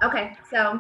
Okay, so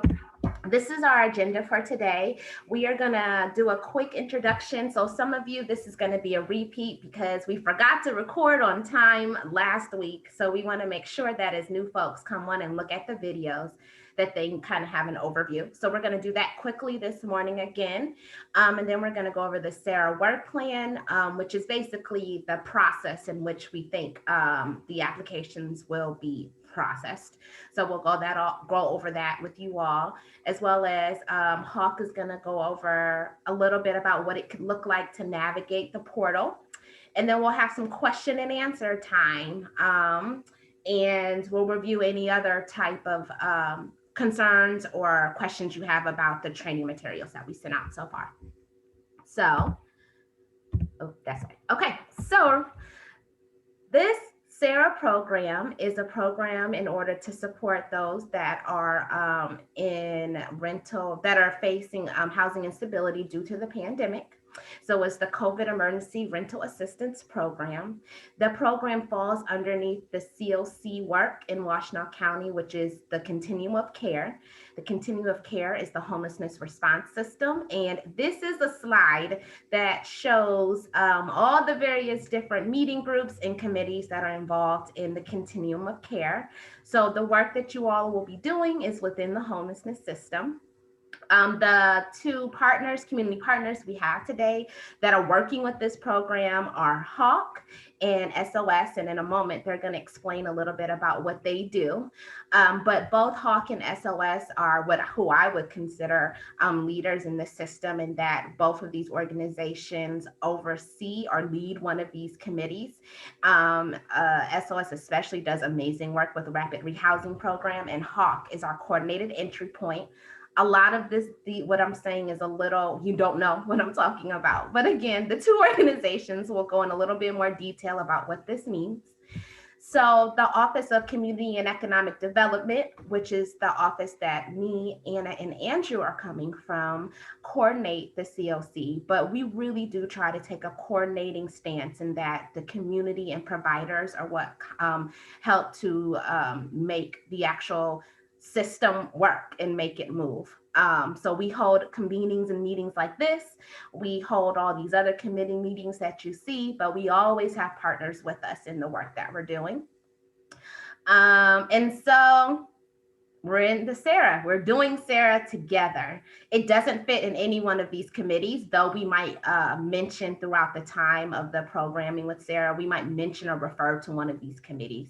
this is our agenda for today. We are going to do a quick introduction. So, some of you, this is going to be a repeat because we forgot to record on time last week. So, we want to make sure that as new folks come on and look at the videos, that they can kind of have an overview. So, we're going to do that quickly this morning again. And then we're going to go over the CERA work plan, which is basically the process in which we think the applications will be processed. So we'll go over that with you all, as well as Hawk is going to go over a little bit about what it could look like to navigate the portal. And then we'll have some question and answer time. And we'll review any other type of concerns or questions you have about the training materials that we sent out so far. So, oh, that's right. Okay, so this CERA program is a program in order to support those that are in rental, that are facing housing instability due to the pandemic. So it's the COVID Emergency Rental Assistance Program. The program falls underneath the COC work in Washtenaw County, which is the Continuum of Care. The Continuum of Care is the homelessness response system. And this is a slide that shows all the various different meeting groups and committees that are involved in the Continuum of Care. So the work that you all will be doing is within the homelessness system. The two partners, community partners we have today that are working with this program are Hawk and SOS. And in a moment, they're going to explain a little bit about what they do. But both Hawk and SOS are who I would consider leaders in the system, and that both of these organizations oversee or lead one of these committees. SOS especially does amazing work with the Rapid Rehousing Program, and Hawk is our coordinated entry point. A lot of this, what I'm saying is a little, you don't know what I'm talking about. But again, the two organizations will go in a little bit more detail about what this means. So the Office of Community and Economic Development, which is the office that me, Anna, and Andrew are coming from, coordinate the COC. But we really do try to take a coordinating stance in that the community and providers are what help to make the actual system work and make it move. So we hold convenings and meetings like this. We hold all these other committee meetings that you see, but we always have partners with us in the work that we're doing. And so we're in the CERA. We're doing CERA together. It doesn't fit in any one of these committees, though we might mention throughout the time of the programming with CERA, we might mention or refer to one of these committees.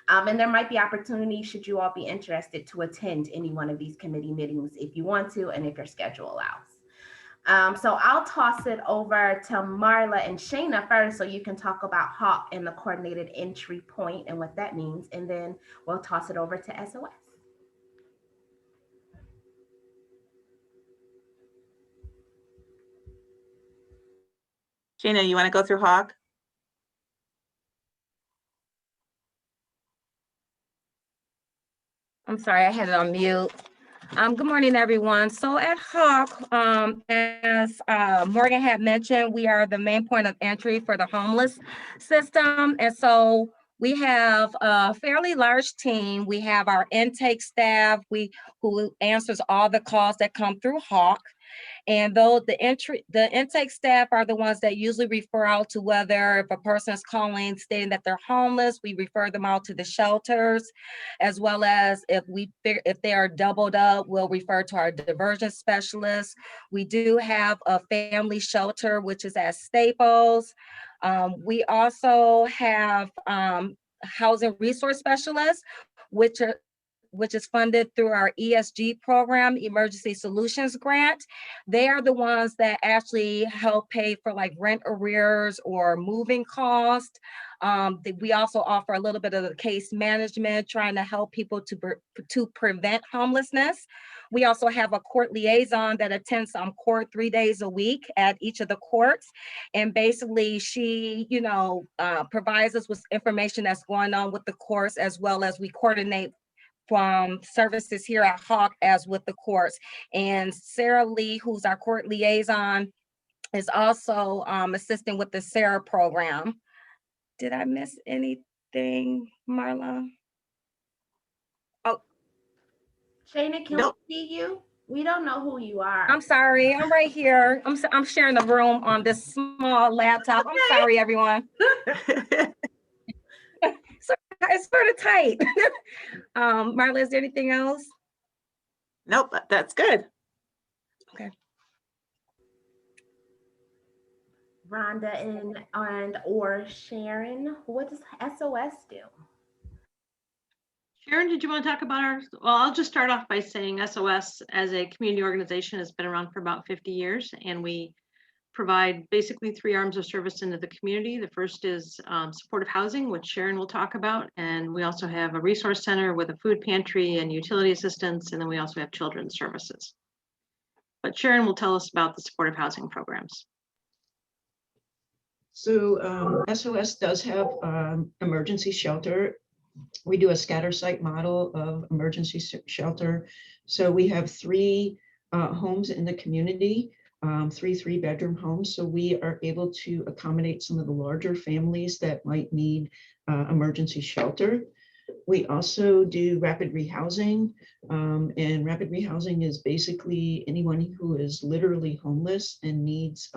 And there might be opportunities, should you all be interested, to attend any one of these committee meetings if you want to and if your schedule allows. So I'll toss it over to Marla and Shayna first so you can talk about Hawk and the coordinated entry point and what that means. And then we'll toss it over to SOS. Shayna, you want to go through Hawk? I'm sorry, I had it on mute. Good morning, everyone. So at Hawk, as Morgan had mentioned, we are the main point of entry for the homeless system. And so we have a fairly large team. We have our intake staff who answers all the calls that come through Hawk. And though the intake staff are the ones that usually refer out to whether if a person is calling stating that they're homeless, we refer them out to the shelters, as well as if they are doubled up, we'll refer to our diversion specialists. We do have a family shelter, which is at Staples. We also have housing resource specialists, which is funded through our ESG program, Emergency Solutions Grant. They are the ones that actually help pay for like rent arrears or moving costs. We also offer a little bit of the case management, trying to help people to prevent homelessness. We also have a court liaison that attends court 3 days a week at each of the courts. And basically she, provides us with information that's going on with the courts, as well as we coordinate from services here at Hawk as with the courts. And Sarah Lee, who's our court liaison, is also assisting with the CERA program. Did I miss anything, Marla? Shayna, can Nope. we see you? We don't know who you are. I'm sorry. I'm right here. I'm sharing the room on this small laptop. I'm sorry, everyone. So it's sort of tight. Marla, is there anything else? Nope, that's good. Okay. Rhonda and or Sharon, what does SOS do? Sharon, did you want to talk about our, well, I'll just start off by saying SOS as a community organization has been around for about 50 years, and we provide basically 3 arms of service into the community. The first is supportive housing, which Sharon will talk about. And we also have a resource center with a food pantry and utility assistance. And then we also have children's services. But Sharon will tell us about the supportive housing programs. So SOS does have emergency shelter. We do a scatter site model of emergency shelter. So we have 3 homes in the community, 3 3-bedroom homes. So we are able to accommodate some of the larger families that might need emergency shelter. We also do rapid rehousing, and rapid rehousing is basically anyone who is literally homeless and needs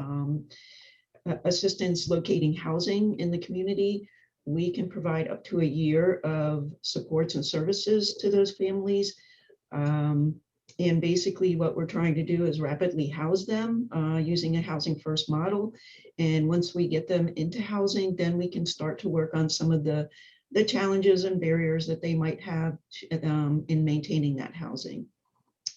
assistance locating housing in the community. We can provide up to a year of supports and services to those families. And basically what we're trying to do is rapidly house them using a housing first model. And once we get them into housing, then we can start to work on some of the challenges and barriers that they might have in maintaining that housing.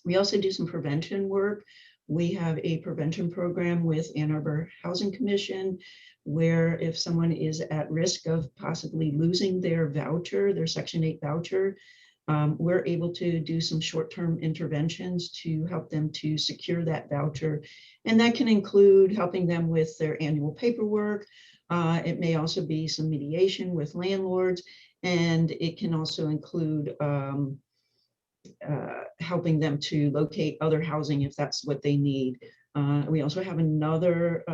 We also do some prevention work. We have a prevention program with Ann Arbor Housing Commission, where if someone is at risk of possibly losing their voucher, their Section 8 voucher, we're able to do some short-term interventions to help them to secure that voucher. And that can include helping them with their annual paperwork. It may also be some mediation with landlords, and it can also include helping them to locate other housing if that's what they need. We also have another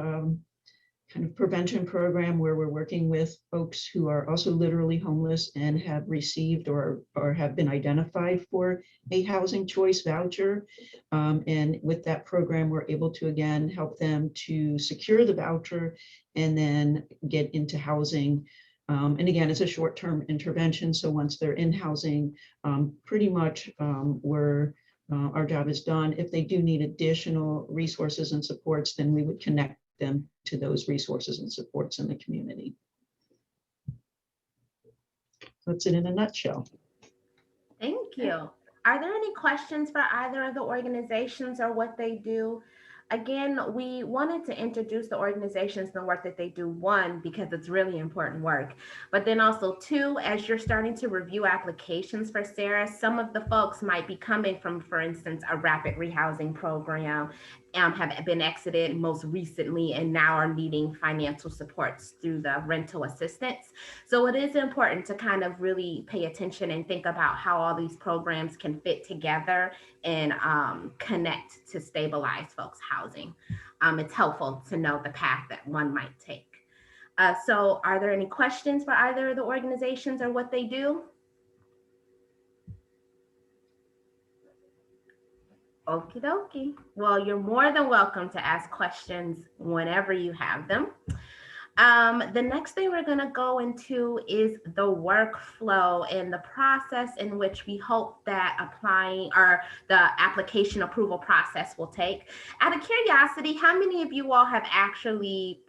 kind of prevention program where we're working with folks who are also literally homeless and have received or have been identified for a housing choice voucher. And with that program, we're able to, again, help them to secure the voucher and then get into housing. And again, it's a short-term intervention. So once they're in housing, pretty much our job is done. If they do need additional resources and supports, then we would connect them to those resources and supports in the community. That's it in a nutshell. Thank you. Are there any questions for either of the organizations or what they do? Again, we wanted to introduce the organizations and the work that they do, 1, because it's really important work, but then also 2, as you're starting to review applications for CERA, some of the folks might be coming from, for instance, a rapid rehousing program, have been exited most recently and now are needing financial supports through the rental assistance. So it is important to kind of really pay attention and think about how all these programs can fit together and connect to stabilize folks' housing. It's helpful to know the path that one might take. So are there any questions for either of the organizations or what they do? Okie dokie. Well, you're more than welcome to ask questions whenever you have them. The next thing we're going to go into is the workflow and the process in which we hope that applying or the application approval process will take. Out of curiosity, how many of you all have actually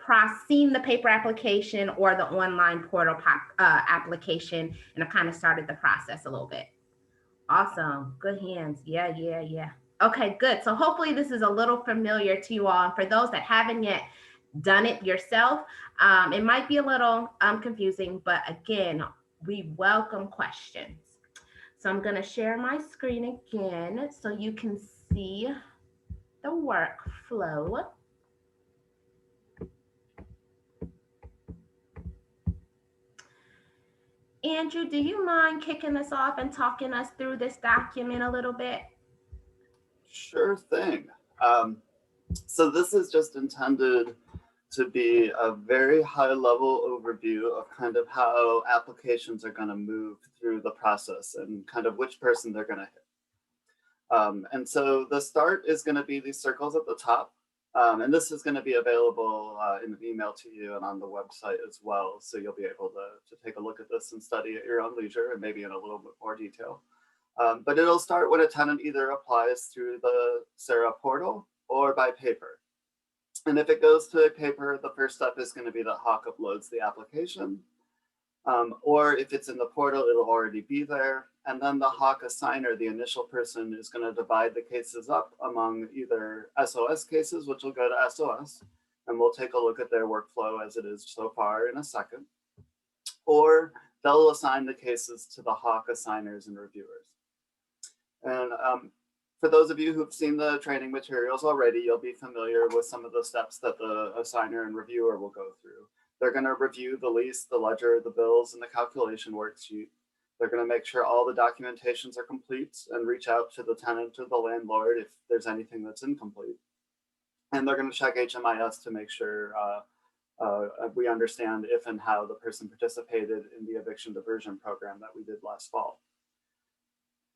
seen the paper application or the online portal application and have kind of started the process a little bit? Awesome. Good hands. Yeah. Okay, good. So hopefully this is a little familiar to you all. And for those that haven't yet done it yourself, it might be a little confusing, but again, we welcome questions. So I'm going to share my screen again so you can see the workflow. Andrew, do you mind kicking us off and talking us through this document a little bit? Sure thing. So this is just intended to be a very high level overview of kind of how applications are going to move through the process and kind of which person they're going to hit. And so the start is going to be these circles at the top. And this is going to be available in an email to you and on the website as well. So you'll be able to take a look at this and study at your own leisure and maybe in a little bit more detail. But it'll start when a tenant either applies through the CERA portal or by paper. And if it goes to paper, the first step is going to be that Hawk uploads the application. Or if it's in the portal, it'll already be there. And then the Hawk assigner, the initial person, is going to divide the cases up among either SOS cases, which will go to SOS, and we'll take a look at their workflow as it is so far in a second. Or they'll assign the cases to the Hawk assigners and reviewers. And for those of you who've seen the training materials already, you'll be familiar with some of the steps that the assigner and reviewer will go through. They're going to review the lease, the ledger, the bills, and the calculation worksheet. They're going to make sure all the documentations are complete and reach out to the tenant or the landlord if there's anything that's incomplete. And they're going to check HMIS to make sure we understand if and how the person participated in the eviction diversion program that we did last fall.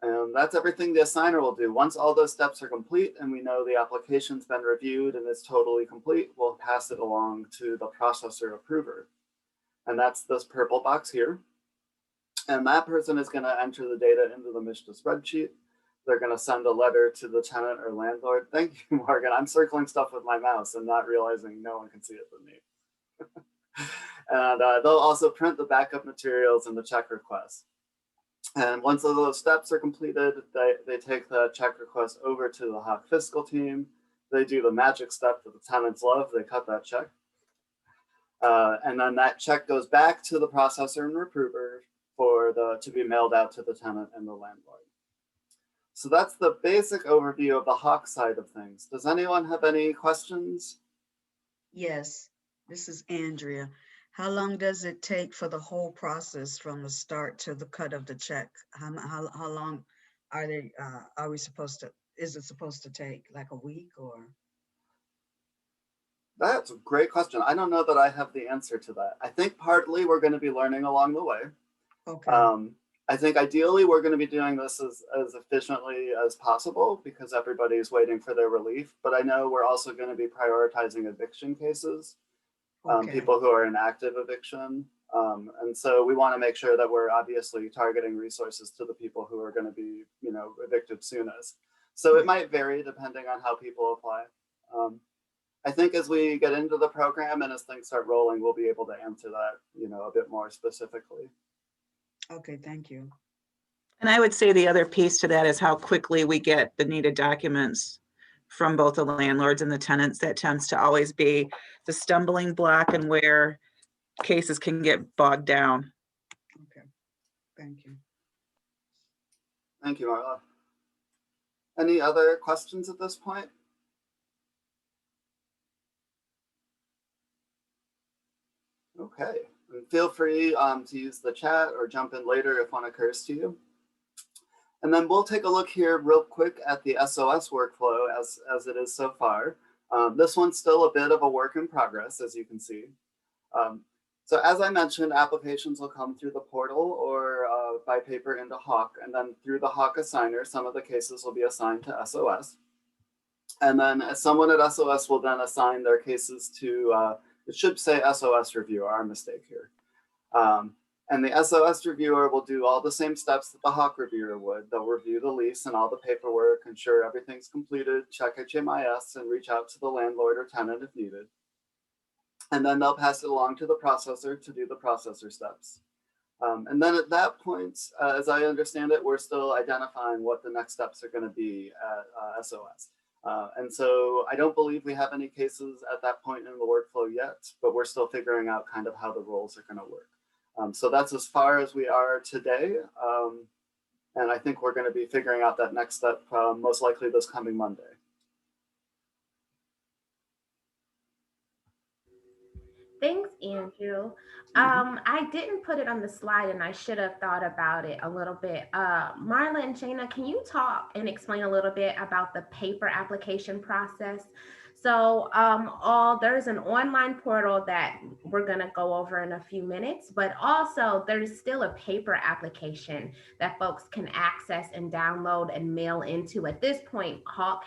And that's everything the assigner will do. Once all those steps are complete and we know the application's been reviewed and it's totally complete, we'll pass it along to the processor approver. And that's this purple box here. And that person is going to enter the data into the MISHDA spreadsheet. They're going to send a letter to the tenant or landlord. Thank you, Morgan. I'm circling stuff with my mouse and not realizing no one can see it but me. And they'll also print the backup materials and the check request. And once all those steps are completed, they take the check request over to the Hawk fiscal team. They do the magic step that the tenants love. They cut that check. And then that check goes back to the processor and approver to be mailed out to the tenant and the landlord. So that's the basic overview of the Hawk side of things. Does anyone have any questions? Yes, this is Andrea. How long does it take for the whole process from the start to the cut of the check? How long are we supposed to, is it supposed to take, like a week or? That's a great question. I don't know that I have the answer to that. I think partly we're going to be learning along the way. Okay. I think ideally we're going to be doing this as efficiently as possible because everybody's waiting for their relief. But I know we're also going to be prioritizing eviction cases. Okay. People who are in active eviction. And so we want to make sure that we're obviously targeting resources to the people who are going to be, evicted soonest. So it might vary depending on how people apply. I think as we get into the program and as things start rolling, we'll be able to answer that, a bit more specifically. Okay, thank you. And I would say the other piece to that is how quickly we get the needed documents from both the landlords and the tenants. That tends to always be the stumbling block and where cases can get bogged down. Okay, thank you. Thank you, Marla. Any other questions at this point? Okay, and feel free to use the chat or jump in later if one occurs to you. And then we'll take a look here real quick at the SOS workflow as it is so far. This one's still a bit of a work in progress, as you can see. So as I mentioned, applications will come through the portal or by paper into Hawk, and then through the Hawk assigner, some of the cases will be assigned to SOS. And then someone at SOS will then assign their cases to, it should say SOS reviewer, our mistake here. And the SOS reviewer will do all the same steps that the Hawk reviewer would. They'll review the lease and all the paperwork, ensure everything's completed, check HMIS, and reach out to the landlord or tenant if needed. And then they'll pass it along to the processor to do the processor steps. And then at that point, as I understand it, we're still identifying what the next steps are going to be at SOS. And so I don't believe we have any cases at that point in the workflow yet, but we're still figuring out kind of how the roles are going to work. So that's as far as we are today. And I think we're going to be figuring out that next step most likely this coming Monday. Thanks, Andrew. I didn't put it on the slide and I should have thought about it a little bit. Marla and Jana, can you talk and explain a little bit about the paper application process? So there's an online portal that we're going to go over in a few minutes, but also there's still a paper application that folks can access and download and mail into. At this point, Hawk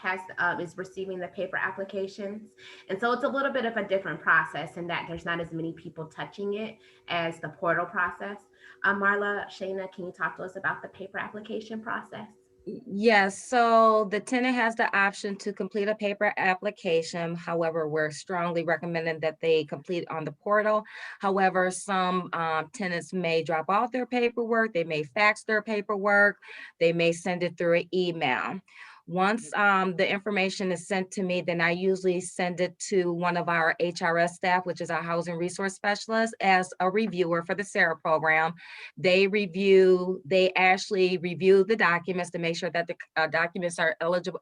is receiving the paper applications. And so it's a little bit of a different process in that there's not as many people touching it as the portal process. Marla, Shayna, can you talk to us about the paper application process? Yes, so the tenant has the option to complete a paper application. However, we're strongly recommending that they complete on the portal. However, some tenants may drop off their paperwork, they may fax their paperwork, they may send it through an email. Once the information is sent to me, then I usually send it to one of our HRS staff, which is our housing resource specialist, as a reviewer for the CERA program. They actually review the documents to make sure that the documents are eligible,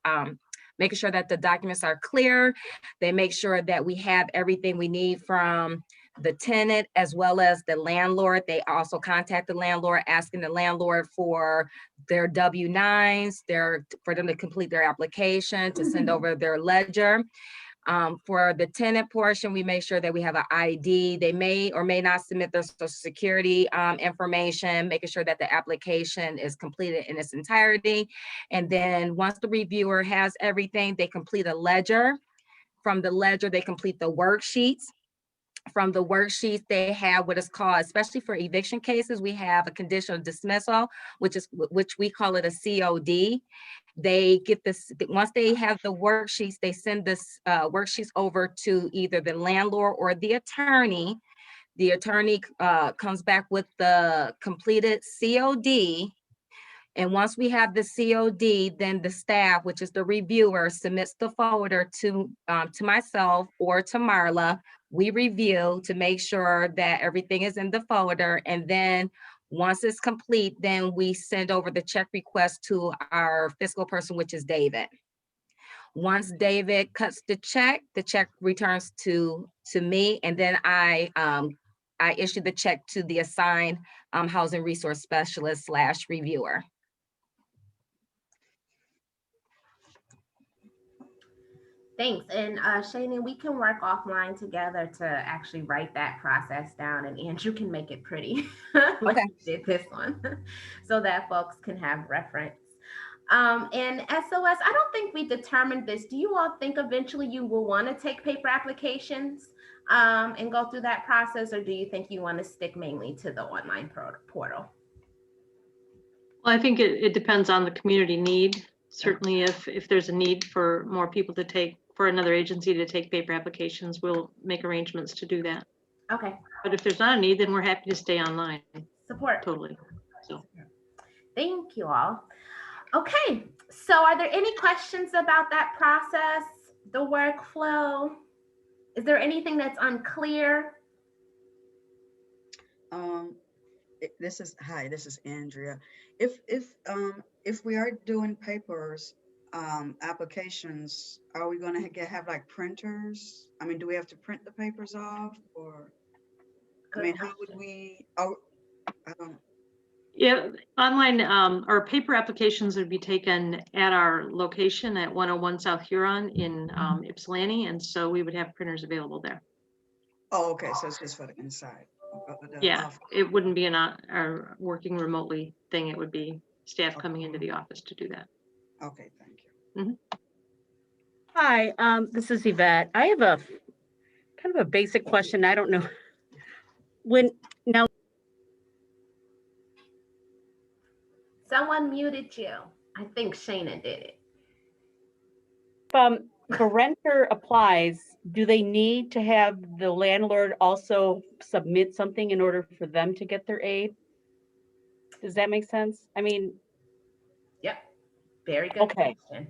making sure that the documents are clear. They make sure that we have everything we need from the tenant as well as the landlord. They also contact the landlord, asking the landlord for their W-9s, for them to complete their application, to send over their ledger. For the tenant portion, we make sure that we have an ID. They may or may not submit their social security information, making sure that the application is completed in its entirety. And then once the reviewer has everything, they complete a ledger. From the ledger, they complete the worksheets. From the worksheets, they have what is called, especially for eviction cases, we have a conditional dismissal, which we call it a COD. They get this, once they have the worksheets, they send this worksheets over to either the landlord or the attorney. The attorney comes back with the completed COD. And once we have the COD, then the staff, which is the reviewer, submits the folder to myself or to Marla. We review to make sure that everything is in the folder. And then once it's complete, then we send over the check request to our fiscal person, which is David. Once David cuts the check returns to me, and then I issue the check to the assigned housing resource specialist / reviewer. Thanks. And Shayna, we can work offline together to actually write that process down, and Andrew can make it pretty like he did this one so that folks can have reference. And SOS, I don't think we determined this. Do you all think eventually you will want to take paper applications and go through that process, or do you think you want to stick mainly to the online portal? Well, I think it depends on the community need. Certainly if there's a need for more people to take, for another agency to take paper applications, we'll make arrangements to do that. Okay. But if there's not a need, then we're happy to stay online. Support. Totally. So thank you all. Okay, so are there any questions about that process, the workflow? Is there anything that's unclear? This is Andrea. If we are doing papers, applications, are we going to have like printers? I mean, do we have to print the papers off, or I mean, how would we? yeah, online or paper applications would be taken at our location at 101 South Huron in Ypsilanti, and so we would have printers available there. Oh, okay, so it's just for the inside. Yeah, it wouldn't be our working remotely thing. It would be staff coming into the office to do that. Okay, thank you. Hi, this is Yvette. I have a kind of a basic question. I don't know now. Someone muted you. I think Shayna did it. If a renter applies, do they need to have the landlord also submit something in order for them to get their aid? Does that make sense? I mean, yep, very good question.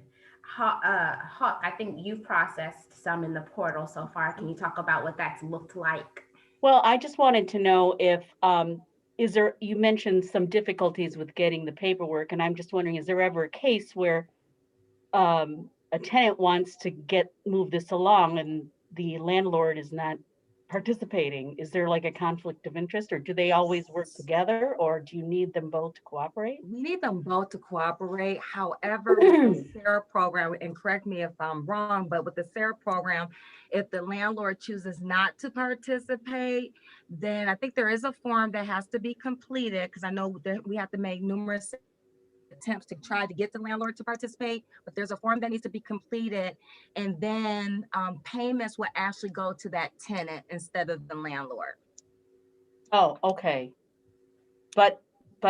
Hawk, I think you've processed some in the portal so far. Can you talk about what that's looked like? Well, I just wanted to know if you mentioned some difficulties with getting the paperwork, and I'm just wondering, is there ever a case where a tenant wants to move this along and the landlord is not participating? Is there like a conflict of interest, or do they always work together, or do you need them both to cooperate? We need them both to cooperate. However, with the CERA program, and correct me if I'm wrong, but with the CERA program, if the landlord chooses not to participate, then I think there is a form that has to be completed, because I know that we have to make numerous attempts to try to get the landlord to participate, but there's a form that needs to be completed, and then payments will actually go to that tenant instead of the landlord. Oh, okay. But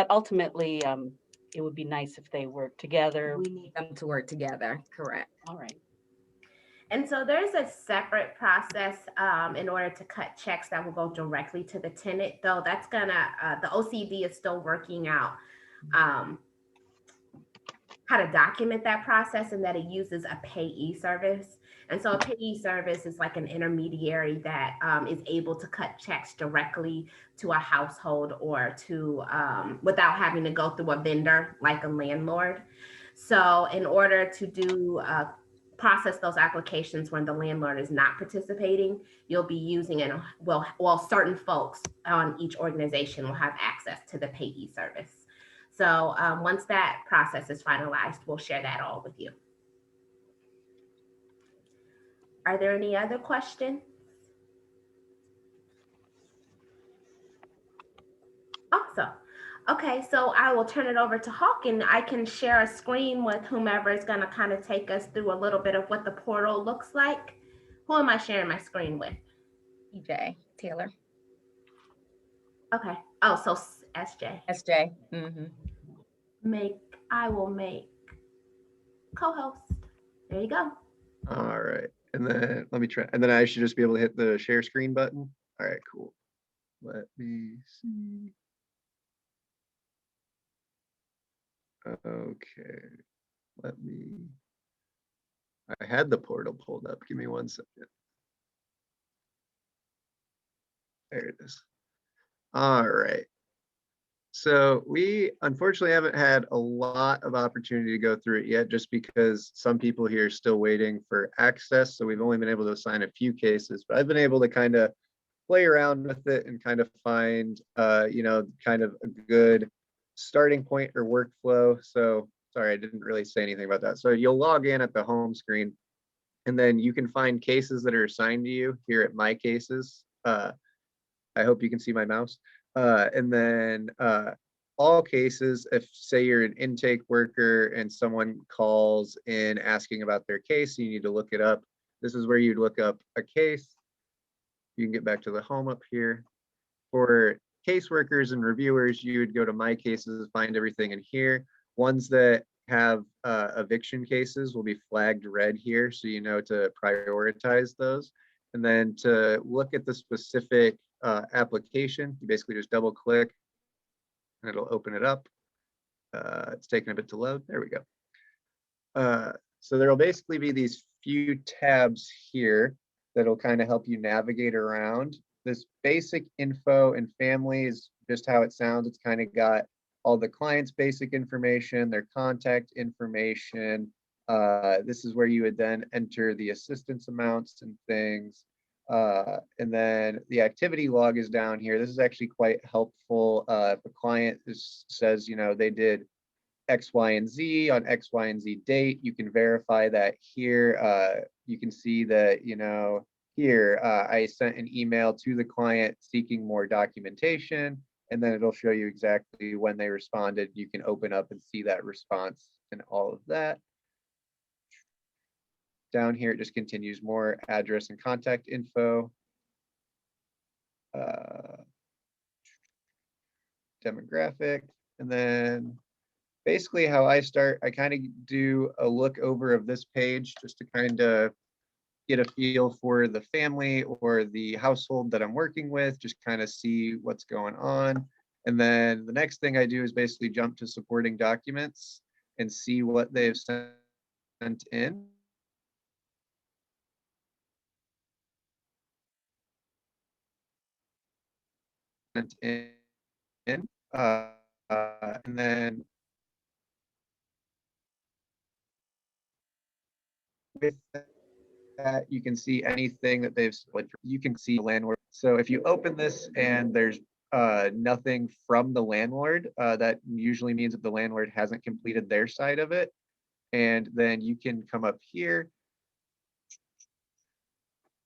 ultimately, it would be nice if they work together. We need them to work together, correct? All right. And so there's a separate process in order to cut checks that will go directly to the tenant, though that's gonna, the OCD is still working out how to document that process, and that it uses a payee service. And so a payee service is like an intermediary that is able to cut checks directly to a household or to without having to go through a vendor like a landlord. So in order to do process those applications when the landlord is not participating, you'll be using it. Well, certain folks on each organization will have access to the payee service. So once that process is finalized, we'll share that all with you. Are there any other questions? Awesome. Okay, so I will turn it over to Hawk, and I can share a screen with whomever is going to kind of take us through a little bit of what the portal looks like. Who am I sharing my screen with? EJ Taylor. Okay. Oh, so SJ. SJ. Mm-hmm. I will make co-host. There you go. All right. And then let me try. And then I should just be able to hit the share screen button. All right, cool. Let me see. Okay. I had the portal pulled up. Give me 1 second. There it is. All right. So we unfortunately haven't had a lot of opportunity to go through it yet, just because some people here are still waiting for access. So we've only been able to assign a few cases, but I've been able to kind of play around with it and kind of find, kind of a good starting point or workflow. So sorry, I didn't really say anything about that. So you'll log in at the home screen, and then you can find cases that are assigned to you here at My Cases. I hope you can see my mouse. And then all cases, if say you're an intake worker and someone calls in asking about their case, you need to look it up. This is where you'd look up a case. You can get back to the home up here. For caseworkers and reviewers, you would go to My Cases, find everything in here. Ones that have eviction cases will be flagged red here, so you know to prioritize those. And then to look at the specific application, you basically just double click and it'll open it up. It's taking a bit to load. There we go. So there'll basically be these few tabs here that'll kind of help you navigate around. This basic info and family is just how it sounds. It's kind of got all the client's basic information, their contact information. This is where you would then enter the assistance amounts and things. And then the activity log is down here. This is actually quite helpful. If a client says, they did X, Y, and Z on X, Y, and Z date, you can verify that here. You can see that, here I sent an email to the client seeking more documentation, and then it'll show you exactly when they responded. You can open up and see that response and all of that. Down here, it just continues more address and contact info. Demographic, and then basically how I start, I kind of do a look over of this page just to kind of get a feel for the family or the household that I'm working with, just kind of see what's going on. And then the next thing I do is basically jump to supporting documents and see what they've sent in. And then with that, you can see anything that they've split. You can see the landlord So if you open this and there's nothing from the landlord, that usually means that the landlord hasn't completed their side of it. And then you can come up here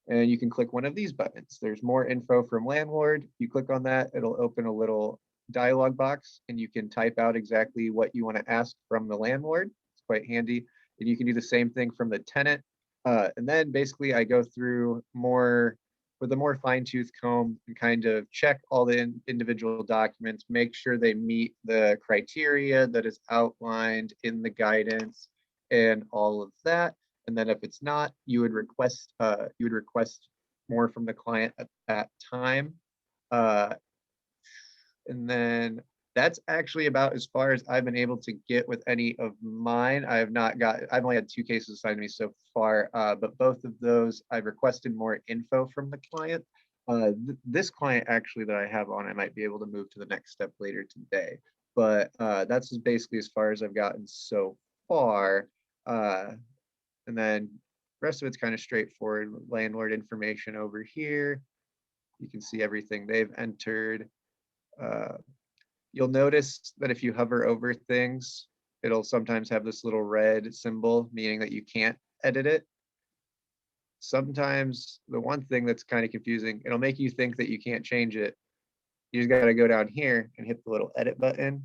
and you can click one of these buttons. There's more info from landlord. You click on that, it'll open a little dialog box and you can type out exactly what you want to ask from the landlord. It's quite handy. And you can do the same thing from the tenant. And then basically I go through more with a more fine-tooth comb and kind of check all the individual documents, make sure they meet the criteria that is outlined in the guidance and all of that. And then if it's not, you would request more from the client at that time. And then that's actually about as far as I've been able to get with any of mine. I've only had 2 cases assigned to me so far, but both of those I've requested more info from the client. This client actually that I have on, I might be able to move to the next step later today, but that's basically as far as I've gotten so far. And then the rest of it's kind of straightforward. Landlord information over here. You can see everything they've entered. You'll notice that if you hover over things, it'll sometimes have this little red symbol, meaning that you can't edit it. Sometimes the one thing that's kind of confusing, it'll make you think that you can't change it. You just got to go down here and hit the little edit button.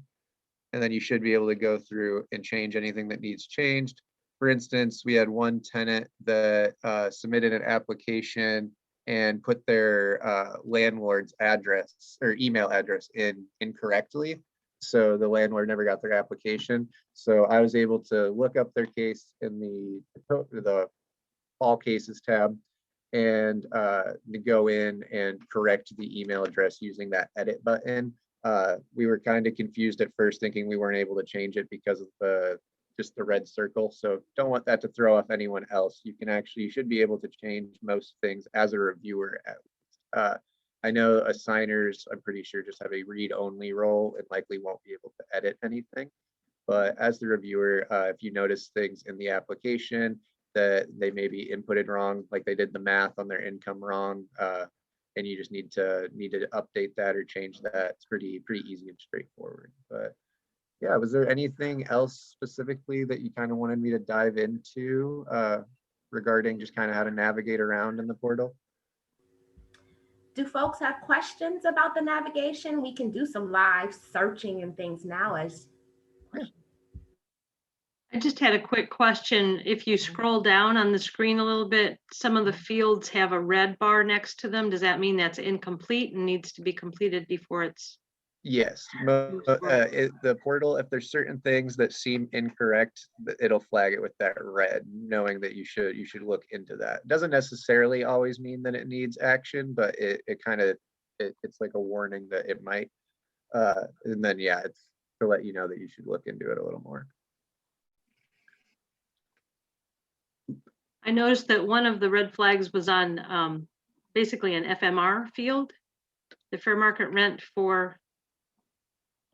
And then you should be able to go through and change anything that needs changed. For instance, we had one tenant that submitted an application and put their landlord's address or email address in incorrectly. So the landlord never got their application. So I was able to look up their case in the all cases tab and go in and correct the email address using that edit button. We were kind of confused at first, thinking we weren't able to change it because of just the red circle. So don't want that to throw off anyone else. You should be able to change most things as a reviewer. I know assigners, I'm pretty sure, just have a read-only role and likely won't be able to edit anything. But as the reviewer, if you notice things in the application that they may be inputted wrong, like they did the math on their income wrong, and you just need to update that or change that, it's pretty easy and straightforward. But yeah, was there anything else specifically that you kind of wanted me to dive into regarding just kind of how to navigate around in the portal? Do folks have questions about the navigation? We can do some live searching and things now as I just had a quick question. If you scroll down on the screen a little bit, some of the fields have a red bar next to them. Does that mean that's incomplete and needs to be completed before it's? Yes, the portal, if there's certain things that seem incorrect, it'll flag it with that red, knowing that you should look into that. It doesn't necessarily always mean that it needs action, but it's like a warning that it might. And then yeah, it's to let you know that you should look into it a little more. I noticed that one of the red flags was on basically an FMR field, the fair market rent for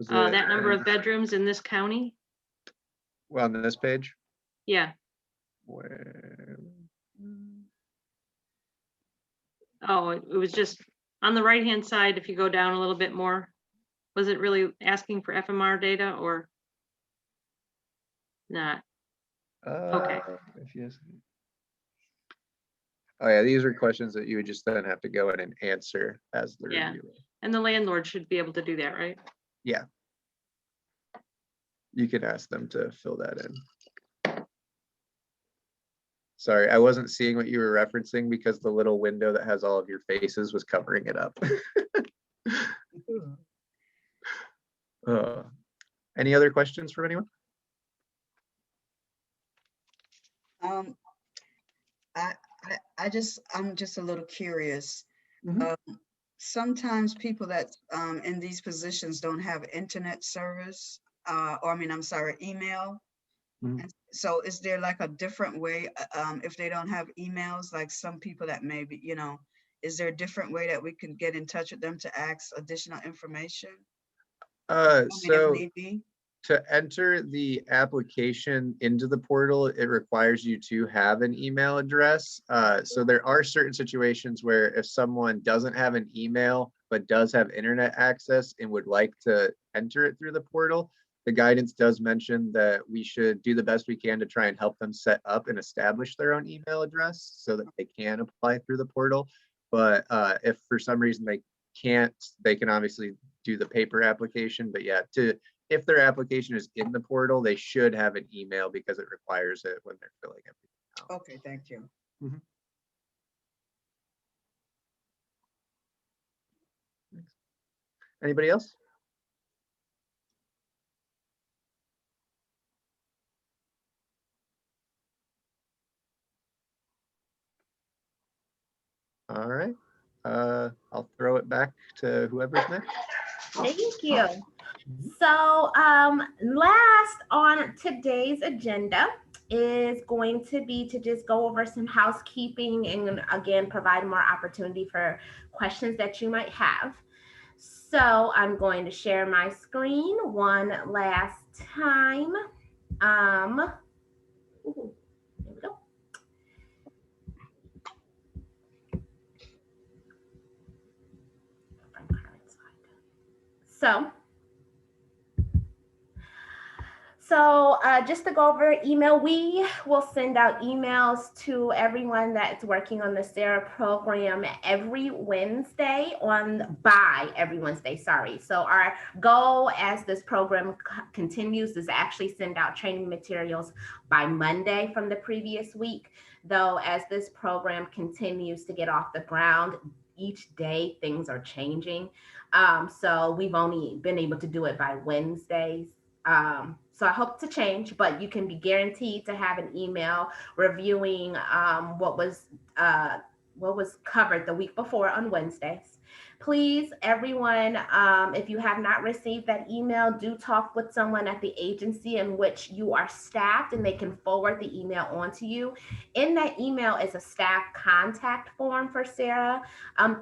that number of bedrooms in this county. Well, on this page? Yeah. Where? Oh, it was just on the right-hand side. If you go down a little bit more, was it really asking for FMR data or not? Okay. If yes. Oh yeah, these are questions that you would just then have to go in and answer as the reviewer. And the landlord should be able to do that, right? Yeah. You can ask them to fill that in. Sorry, I wasn't seeing what you were referencing because the little window that has all of your faces was covering it up. Any other questions from anyone? I'm just a little curious. Mhm. Sometimes people that in these positions don't have internet service, or I mean, I'm sorry, email. Mhm. And so is there like a different way, if they don't have emails, like some people that maybe, is there a different way that we can get in touch with them to ask additional information? I mean, if So need be? To enter the application into the portal, it requires you to have an email address. So there are certain situations where if someone doesn't have an email, but does have internet access and would like to enter it through the portal, the guidance does mention that we should do the best we can to try and help them set up and establish their own email address so that they can apply through the portal. But if for some reason they can't, they can obviously do the paper application. But yeah, if their application is in the portal, they should have an email because it requires it when they're filling everything out. Okay, thank you. Anybody else? All right. I'll throw it back to whoever's next. Thank you. So last on today's agenda is going to be to just go over some housekeeping and again, provide more opportunity for questions that you might have. So I'm going to share my screen one last time. Ooh, there we go. So just to go over email, we will send out emails to everyone that's working on the CERA program every Wednesday by every Wednesday, sorry. So our goal as this program continues is to actually send out training materials by Monday from the previous week, though as this program continues to get off the ground, each day things are changing. So we've only been able to do it by Wednesdays. So I hope to change, but you can be guaranteed to have an email reviewing what was covered the week before on Wednesdays. Please, everyone, if you have not received that email, do talk with someone at the agency in which you are staffed and they can forward the email on to you. In that email is a staff contact form for CERA.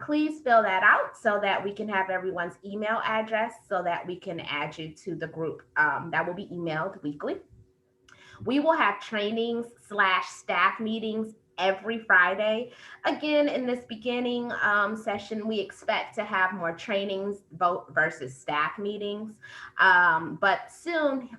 Please fill that out so that we can have everyone's email address so that we can add you to the group that will be emailed weekly. We will have trainings/staff meetings every Friday. Again, in this beginning session, we expect to have more trainings versus staff meetings. But soon,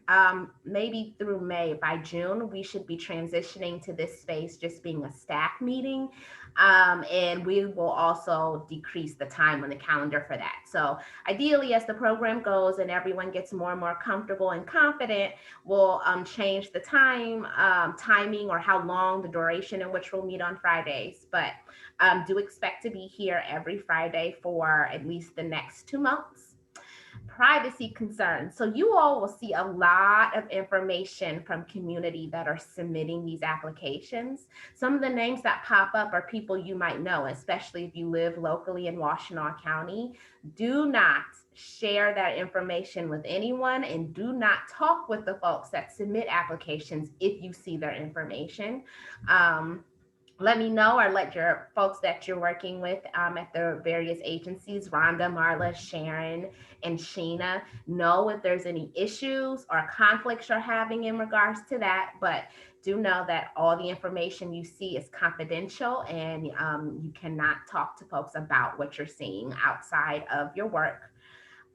maybe through May, by June, we should be transitioning to this space just being a staff meeting. And we will also decrease the time on the calendar for that. So ideally, as the program goes and everyone gets more and more comfortable and confident, we'll change the timing or how long, the duration in which we'll meet on Fridays. But do expect to be here every Friday for at least the next 2 months. Privacy concerns. So you all will see a lot of information from community that are submitting these applications. Some of the names that pop up are people you might know, especially if you live locally in Washtenaw County. Do not share that information with anyone and do not talk with the folks that submit applications if you see their information. Let me know or let your folks that you're working with at the various agencies, Rhonda, Marla, Sharon, and Sheena, know if there's any issues or conflicts you're having in regards to that. But do know that all the information you see is confidential and you cannot talk to folks about what you're seeing outside of your work.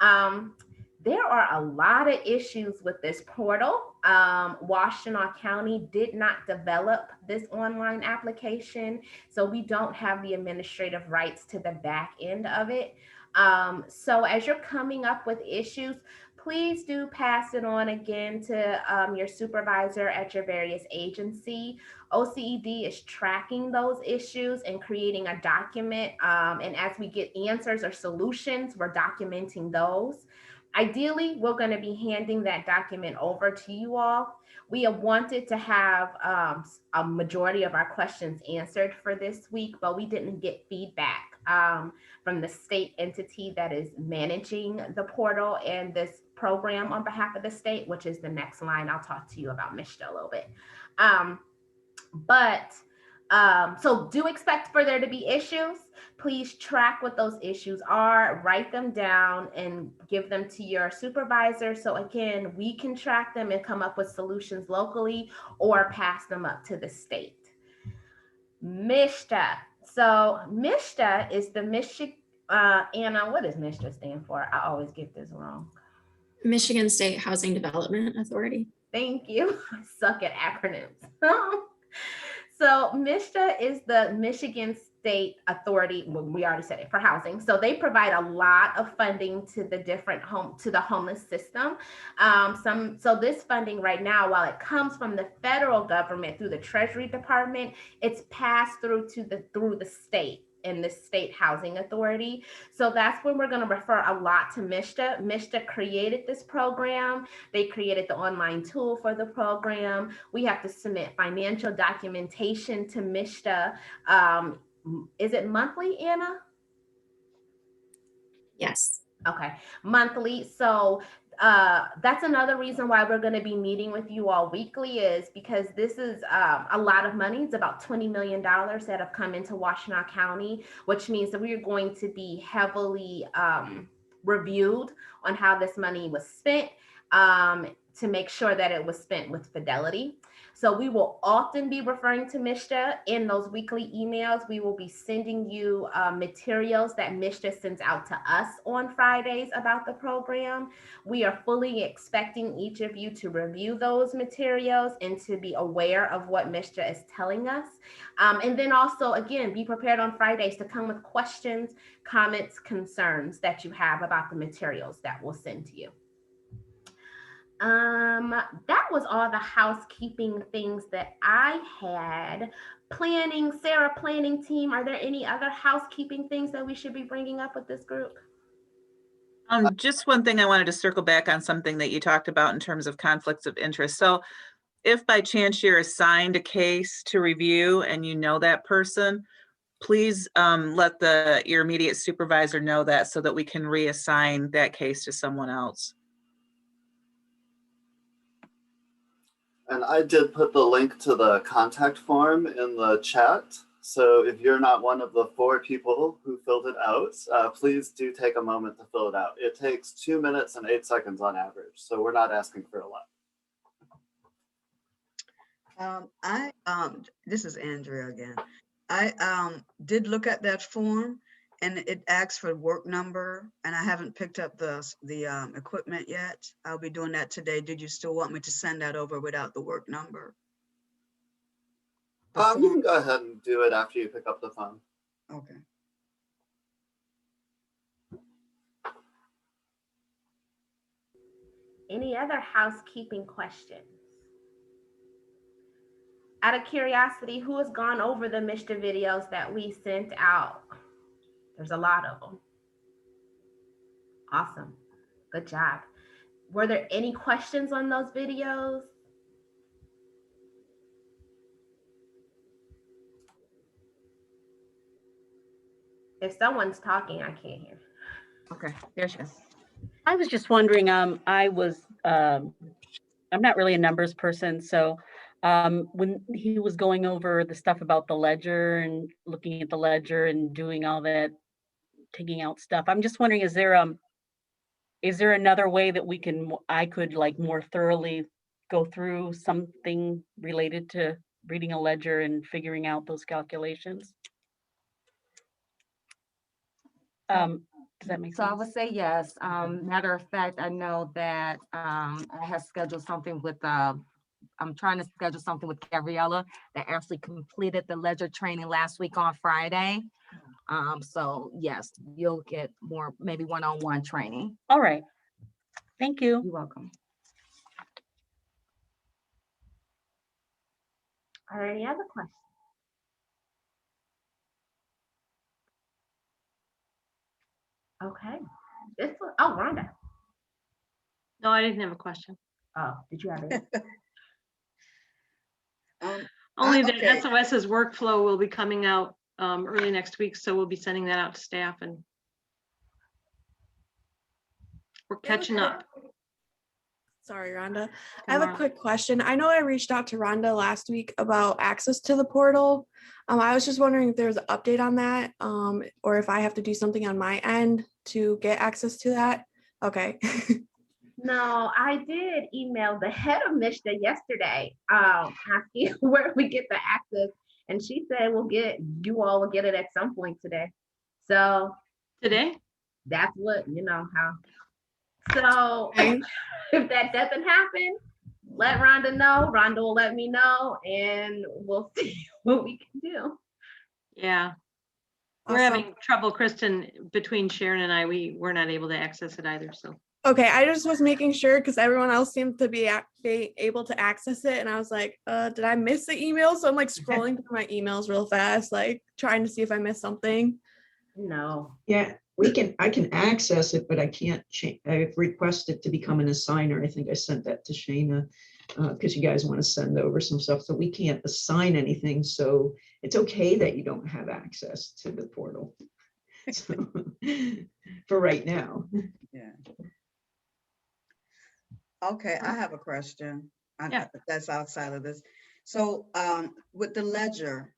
There are a lot of issues with this portal. Washtenaw County did not develop this online application, so we don't have the administrative rights to the back end of it. So as you're coming up with issues, please do pass it on again to your supervisor at your various agency. OCED is tracking those issues and creating a document. And as we get answers or solutions, we're documenting those. Ideally, we're going to be handing that document over to you all. We have wanted to have a majority of our questions answered for this week, but we didn't get feedback from the state entity that is managing the portal and this program on behalf of the state, which is the next line I'll talk to you about, Mishta, a little bit. So do expect for there to be issues. Please track what those issues are, write them down, and give them to your supervisor. So again, we can track them and come up with solutions locally or pass them up to the state. MISTA. So MISTA is the Michigan, Anna, what does MISTA stand for? I always get this wrong. Michigan State Housing Development Authority. Thank you. I suck at acronyms. So MISTA is the Michigan State Authority, well, we already said it, for housing. So they provide a lot of funding to the different the homeless system. So this funding right now, while it comes from the federal government through the Treasury Department, it's passed through the state in the State Housing Authority. So that's when we're going to refer a lot to MISTA. MISTA created this program. They created the online tool for the program. We have to submit financial documentation to MISTA. Is it monthly, Anna? Yes. Okay, monthly. So that's another reason why we're going to be meeting with you all weekly, is because this is a lot of money. It's about $20 million that have come into Washtenaw County, which means that we are going to be heavily reviewed on how this money was spent, to make sure that it was spent with fidelity. So we will often be referring to MISTA in those weekly emails. We will be sending you materials that MISTA sends out to us on Fridays about the program. We are fully expecting each of you to review those materials and to be aware of what MISTA is telling us. And then also, again, be prepared on Fridays to come with questions, comments, concerns that you have about the materials that we'll send to you. That was all the housekeeping things that I had. Planning, CERA planning team, are there any other housekeeping things that we should be bringing up with this group? Just one thing I wanted to circle back on, something that you talked about in terms of conflicts of interest. So if by chance you're assigned a case to review and you know that person, please let your immediate supervisor know that, so that we can reassign that case to someone else. And I did put the link to the contact form in the chat. So if you're not one of the 4 people who filled it out, please do take a moment to fill it out. It takes 2 minutes and 8 seconds on average. So we're not asking for a lot. This is Andrea again. I did look at that form, and it asks for work number, and I haven't picked up the equipment yet. I'll be doing that today. Did you still want me to send that over without the work number? You can go ahead and do it after you pick up the phone. Okay. Any other housekeeping questions? Out of curiosity, who has gone over the MISTA videos that we sent out? There's a lot of them. Awesome. Good job. Were there any questions on those videos? If someone's talking, I can't hear. Okay, there she is. I was just wondering, I'm not really a numbers person, so when he was going over the stuff about the ledger and looking at the ledger and doing all that, taking out stuff, I'm just wondering, is there another way that I could like more thoroughly go through something related to reading a ledger and figuring out those calculations? Does that make sense? So I would say yes. Matter of fact, I know that I have scheduled something with, I'm trying to schedule something with Gabriella that actually completed the ledger training last week on Friday. So yes, you'll get more, maybe one-on-one training. All right. Thank you. You're welcome. Are there any other questions? Okay. Rhonda. No, I didn't have a question. Oh, did you have it? Only that okay. SOS's workflow will be coming out early next week, so we'll be sending that out to staff, and we're catching up. Sorry, Rhonda. Good I have a morning. quick question. I know I reached out to Rhonda last week about access to the portal. I was just wondering if there's an update on that, or if I have to do something on my end to get access to that. Okay. No, I did email the head of MISTA yesterday, asking where we get the access, and she said you all will get it at some point today. So Today? that's what, how. So Okay. if that doesn't happen, let Rhonda know. Rhonda will let me know, and we'll see what we can do. Yeah. We're Awesome. having trouble, Kristen, between Sharon and I, we're not able to access it either, so. Okay, I just was making sure because everyone else seemed to be able to access it, and I was like, did I miss the email? So I'm like scrolling through my emails real fast, like trying to see if I missed something. No. Yeah, I can access it, but I can't change. I've requested to become an assigner. I think I sent that to Shayna because you guys want to send over some stuff. So we can't assign anything. So it's okay that you don't have access to the portal. So, for right now. Yeah. Okay, I have a question. Yeah. That's outside of this. So with the ledger,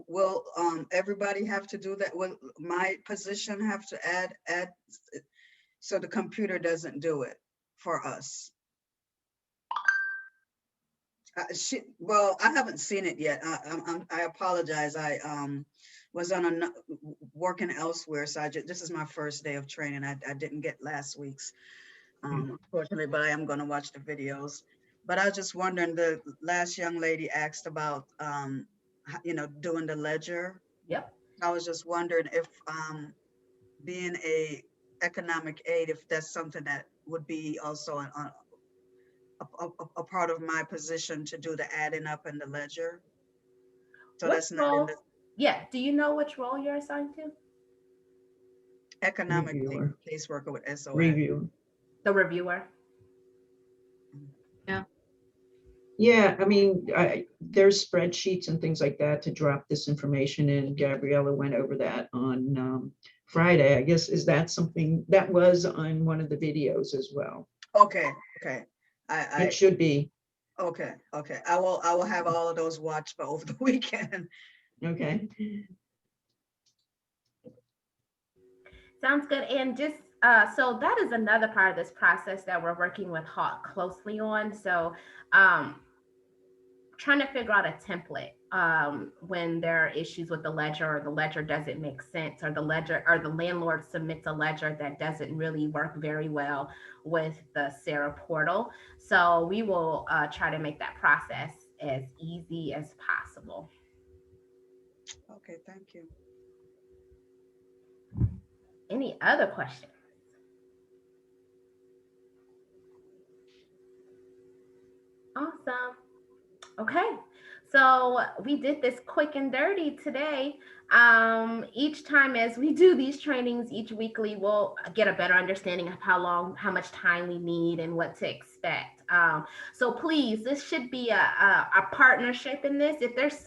will everybody have to do that? Will my position have to add so the computer doesn't do it for us? Well, I haven't seen it yet. I apologize. I was on working elsewhere, so this is my first day of training. I didn't get last week's. Unfortunately, but I am going to watch the videos. But I was just wondering, the last young lady asked about, doing the ledger. Yep. I was just wondering if being a economic aid, if that's something that would be also a part of my position to do the adding up in the ledger. So Which that's not in the Yeah. Do you know which role you're assigned to? economic Reviewer. caseworker with SOS. Review. The reviewer. Yeah. Yeah, I mean, there's spreadsheets and things like that to drop this information in. Gabriella went over that on Friday. I guess, is that something that was on one of the videos as well? Okay. It should be. Okay. I will have all of those watched by over the weekend. Okay. Sounds good. And just so that is another part of this process that we're working with Hawk closely on. So trying to figure out a template when there are issues with the ledger, or the ledger doesn't make sense, or the landlord submits a ledger that doesn't really work very well with the CERA portal. So we will try to make that process as easy as possible. Okay, thank you. Any other questions? Awesome. Okay, so we did this quick and dirty today. Each time as we do these trainings each weekly, we'll get a better understanding of how much time we need and what to expect. So please, this should be a partnership in this. If there's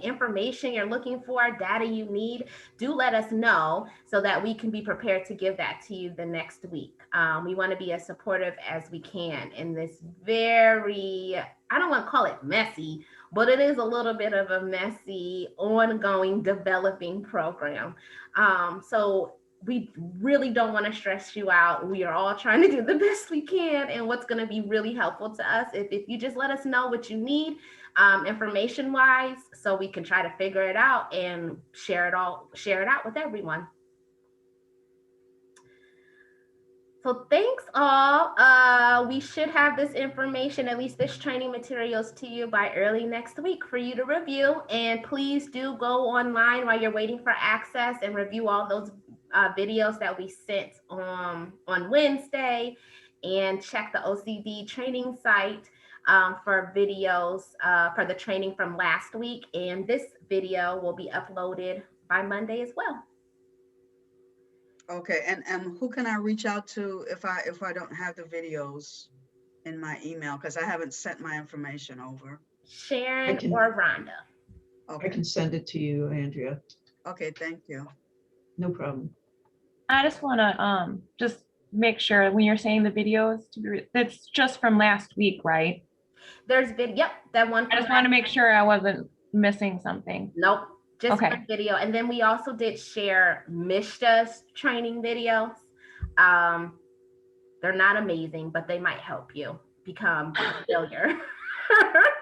information you're looking for, data you need, do let us know so that we can be prepared to give that to you the next week. We want to be as supportive as we can in this very, I don't want to call it messy, but it is a little bit of a messy, ongoing, developing program. So we really don't want to stress you out. We are all trying to do the best we can. And what's going to be really helpful to us, if you just let us know what you need information wise, so we can try to figure it out and share it out with everyone. So thanks all. We should have this information, at least this training materials, to you by early next week for you to review. And please do go online while you're waiting for access and review all those videos that we sent on Wednesday, and check the OCD training site for videos for the training from last week. And this video will be uploaded by Monday as well. Okay, and who can I reach out to if I don't have the videos in my email, because I haven't sent my information over? Sharon or Rhonda. Okay. I can send it to you, Andrea. Okay, thank you. No problem. I just want to just make sure when you're saying the videos to be, that's just from last week, right? There's video, yep, that one. I just want to make sure I wasn't missing something. Nope, just Okay. one video. And then we also did share Mishta's training videos. They're not amazing, but they might help you become familiar.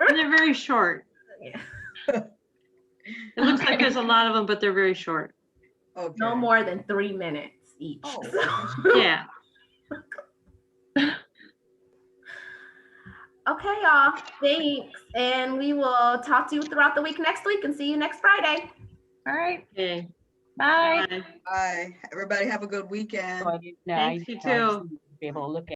And they're very short. Yeah. It looks like there's a lot of them, but they're very short. Okay. No more than 3 minutes each. Oh. Yeah. Okay, y'all. Thanks. And we will talk to you throughout the week next week and see you next Friday. All right. Okay. Bye. Bye. Bye. Everybody have a good weekend. So I didn't know, Thanks, you I just too. need to be able to look at